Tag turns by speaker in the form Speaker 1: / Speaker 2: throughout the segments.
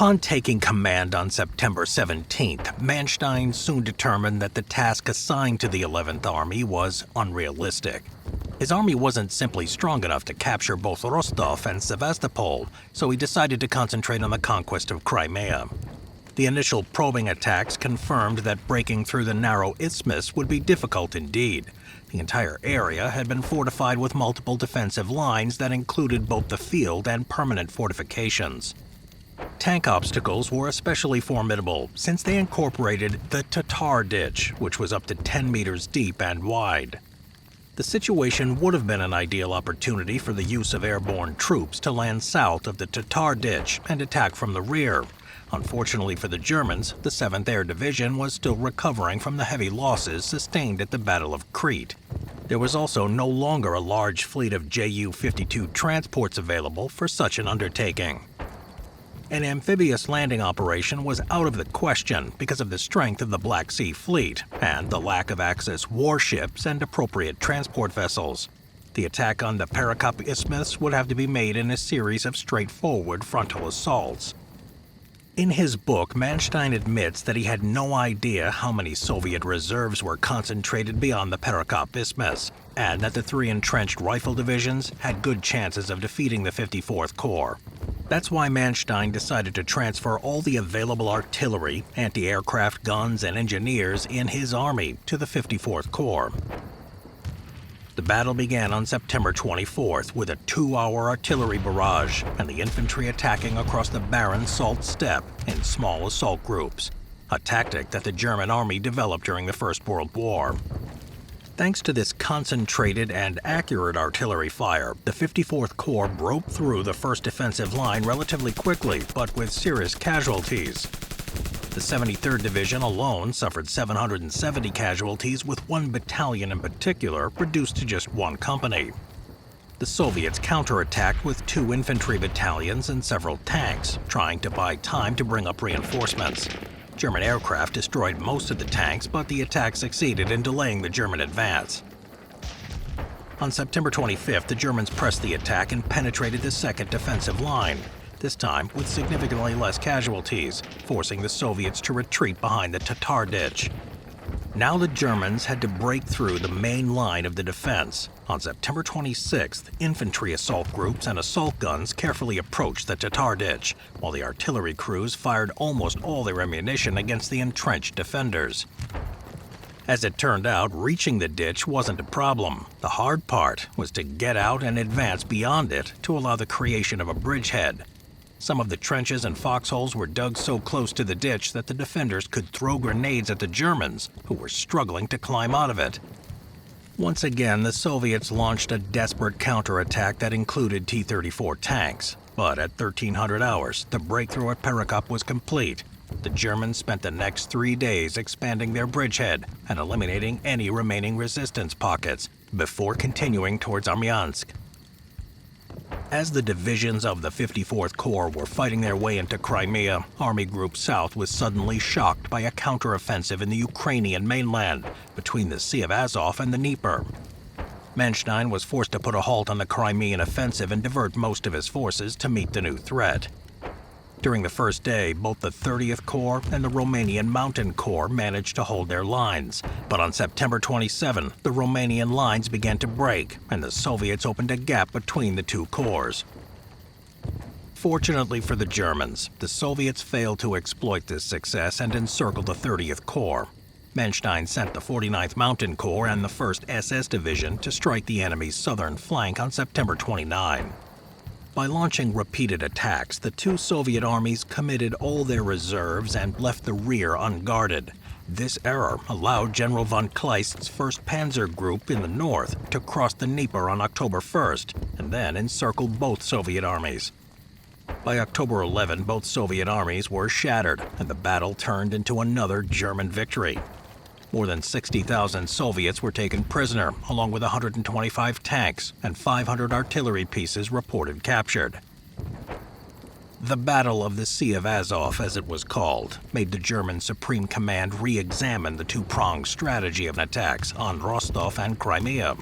Speaker 1: Upon taking command on September 17th, Manstein soon determined that the task assigned to the 11th Army was unrealistic. His army wasn't simply strong enough to capture both Rostov and Sevastopol, so he decided to concentrate on the conquest of Crimea. The initial probing attacks confirmed that breaking through the narrow isthmus would be difficult indeed. The entire area had been fortified with multiple defensive lines that included both the field and permanent fortifications. Tank obstacles were especially formidable since they incorporated the Tatar Ditch, which was up to 10 meters deep and wide. The situation would have been an ideal opportunity for the use of airborne troops to land south of the Tatar Ditch and attack from the rear. Unfortunately for the Germans, the 7th Air Division was still recovering from the heavy losses sustained at the Battle of Crete. There was also no longer a large fleet of Ju-52 transports available for such an undertaking. An amphibious landing operation was out of the question because of the strength of the Black Sea Fleet and the lack of Axis warships and appropriate transport vessels. The attack on the Perekop Isthmus would have to be made in a series of straightforward frontal assaults. In his book, Manstein admits that he had no idea how many Soviet reserves were concentrated beyond the Perekop Isthmus, and that the 3 entrenched rifle divisions had good chances of defeating the 54th Corps. That's why Manstein decided to transfer all the available artillery, anti-aircraft guns, and engineers in his army to the 54th Corps. The battle began on September 24th with a 2-hour artillery barrage and the infantry attacking across the barren salt steppe in small assault groups, a tactic that the German army developed during the First World War. Thanks to this concentrated and accurate artillery fire, the 54th Corps broke through the first defensive line relatively quickly, but with serious casualties. The 73rd Division alone suffered 770 casualties, with one battalion in particular reduced to just one company. The Soviets counterattacked with 2 infantry battalions and several tanks, trying to buy time to bring up reinforcements. German aircraft destroyed most of the tanks, but the attack succeeded in delaying the German advance. On September 25th, the Germans pressed the attack and penetrated the 2nd defensive line, this time with significantly less casualties, forcing the Soviets to retreat behind the Tatar Ditch. Now the Germans had to break through the main line of the defense. On September 26th, infantry assault groups and assault guns carefully approached the Tatar Ditch, while the artillery crews fired almost all their ammunition against the entrenched defenders. As it turned out, reaching the ditch wasn't a problem. The hard part was to get out and advance beyond it to allow the creation of a bridgehead. Some of the trenches and foxholes were dug so close to the ditch that the defenders could throw grenades at the Germans, who were struggling to climb out of it. Once again, the Soviets launched a desperate counterattack that included T-34 tanks. But at 1300 hours, the breakthrough at Perekop was complete. The Germans spent the next 3 days expanding their bridgehead and eliminating any remaining resistance pockets before continuing towards Armyansk. As the divisions of the 54th Corps were fighting their way into Crimea, Army Group South was suddenly shocked by a counteroffensive in the Ukrainian mainland, between the Sea of Azov and the Dnieper. Manstein was forced to put a halt on the Crimean offensive and divert most of his forces to meet the new threat. During the first day, both the 30th Corps and the Romanian Mountain Corps managed to hold their lines. But on September 27, the Romanian lines began to break, and the Soviets opened a gap between the two corps. Fortunately for the Germans, the Soviets failed to exploit this success and encircled the 30th Corps. Manstein sent the 49th Mountain Corps and the 1st SS Division to strike the enemy's southern flank on September 29. By launching repeated attacks, the two Soviet armies committed all their reserves and left the rear unguarded. This error allowed General von Kleist's 1st Panzer Group in the north to cross the Dnieper on October 1st and then encircle both Soviet armies. By October 11, both Soviet armies were shattered, and the battle turned into another German victory. More than 60,000 Soviets were taken prisoner, along with 125 tanks and 500 artillery pieces reported captured. The Battle of the Sea of Azov, as it was called, made the German Supreme Command re-examine the two-pronged strategy of attacks on Rostov and Crimea.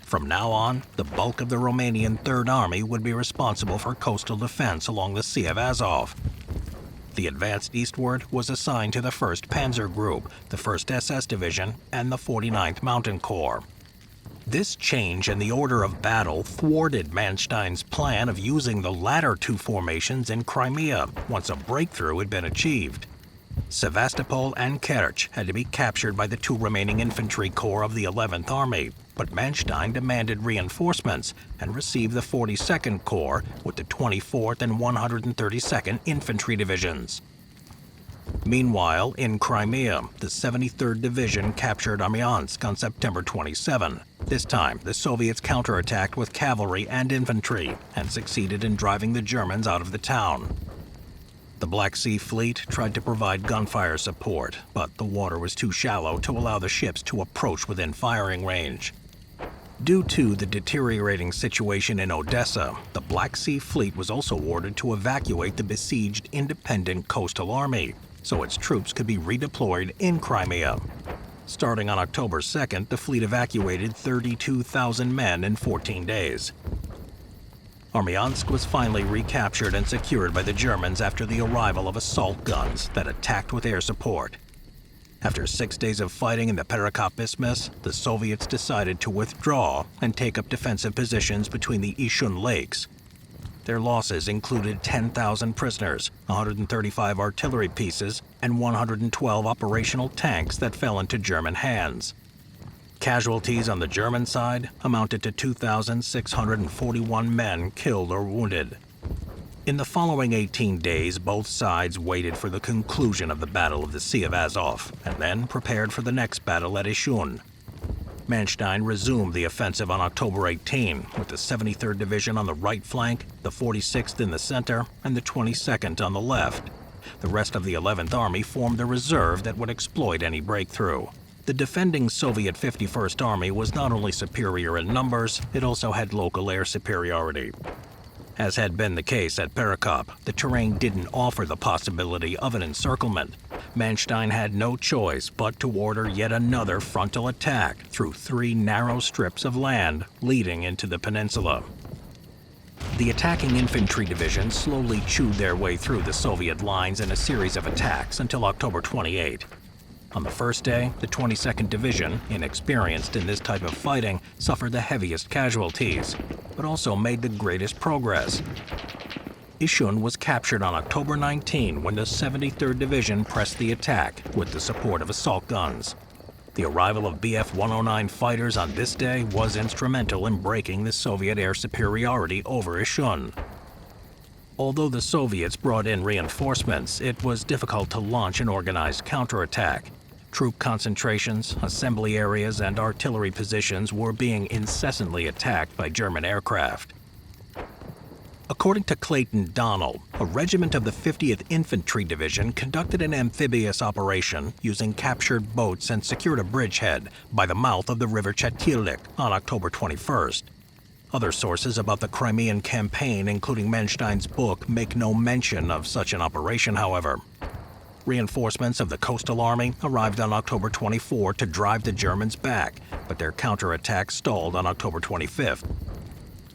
Speaker 1: From now on, the bulk of the Romanian Third Army would be responsible for coastal defense along the Sea of Azov. The advance eastward was assigned to the 1st Panzer Group, the 1st SS Division, and the 49th Mountain Corps. This change in the order of battle thwarted Manstein's plan of using the latter two formations in Crimea once a breakthrough had been achieved. Sevastopol and Kerch had to be captured by the two remaining infantry corps of the 11th Army, but Manstein demanded reinforcements and received the 42nd Corps with the 24th and 132nd Infantry Divisions. Meanwhile, in Crimea, the 73rd Division captured Armyansk on September 27. This time, the Soviets counterattacked with cavalry and infantry and succeeded in driving the Germans out of the town. The Black Sea Fleet tried to provide gunfire support, but the water was too shallow to allow the ships to approach within firing range. Due to the deteriorating situation in Odessa, the Black Sea Fleet was also ordered to evacuate the besieged independent coastal army, so its troops could be redeployed in Crimea. Starting on October 2nd, the fleet evacuated 32,000 men in 14 days. Armyansk was finally recaptured and secured by the Germans after the arrival of assault guns that attacked with air support. After 6 days of fighting in the Perekop isthmus, the Soviets decided to withdraw and take up defensive positions between the Ishun lakes. Their losses included 10,000 prisoners, 135 artillery pieces, and 112 operational tanks that fell into German hands. Casualties on the German side amounted to 2,641 men killed or wounded. In the following 18 days, both sides waited for the conclusion of the Battle of the Sea of Azov, and then prepared for the next battle at Ishun. Manstein resumed the offensive on October 18, with the 73rd Division on the right flank, the 46th in the center, and the 22nd on the left. The rest of the 11th Army formed a reserve that would exploit any breakthrough. The defending Soviet 51st Army was not only superior in numbers, it also had local air superiority. As had been the case at Perekop, the terrain didn't offer the possibility of an encirclement. Manstein had no choice but to order yet another frontal attack through 3 narrow strips of land leading into the peninsula. The attacking infantry divisions slowly chewed their way through the Soviet lines in a series of attacks until October 28. On the first day, the 22nd Division, inexperienced in this type of fighting, suffered the heaviest casualties, but also made the greatest progress. Ishun was captured on October 19 when the 73rd Division pressed the attack with the support of assault guns. The arrival of Bf-109 fighters on this day was instrumental in breaking the Soviet air superiority over Ishun. Although the Soviets brought in reinforcements, it was difficult to launch an organized counterattack. Troop concentrations, assembly areas, and artillery positions were being incessantly attacked by German aircraft. According to Clayton Donnell, a regiment of the 50th Infantry Division conducted an amphibious operation using captured boats and secured a bridgehead by the mouth of the river Chetilnik on October 21st. Other sources about the Crimean campaign, including Manstein's book, make no mention of such an operation, however. Reinforcements of the Coastal Army arrived on October 24 to drive the Germans back, but their counterattack stalled on October 25th.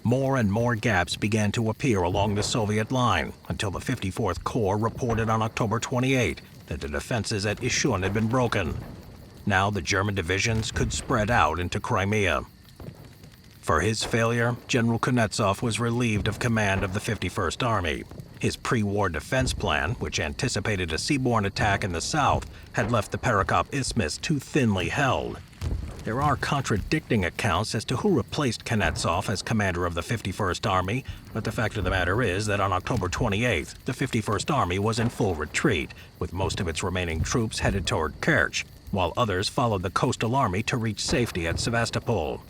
Speaker 1: More and more gaps began to appear along the Soviet line until the 54th Corps reported on October 28 that the defenses at Ishun had been broken. Now the German divisions could spread out into Crimea. For his failure, General Kuznetsov was relieved of command of the 51st Army. His pre-war defense plan, which anticipated a seaborne attack in the south, had left the Perekop Isthmus too thinly held. There are contradicting accounts as to who replaced Kuznetsov as commander of the 51st Army, but the fact of the matter is that on October 28th, the 51st Army was in full retreat, with most of its remaining troops headed toward Kerch, while others followed the Coastal Army to reach safety at Sevastopol.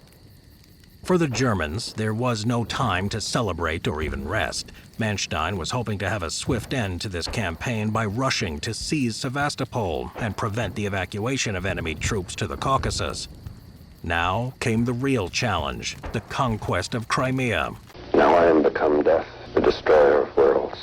Speaker 1: For the Germans, there was no time to celebrate or even rest. Manstein was hoping to have a swift end to this campaign by rushing to seize Sevastopol and prevent the evacuation of enemy troops to the Caucasus. Now came the real challenge, the conquest of Crimea.
Speaker 2: Now I am become death, the destroyer of worlds.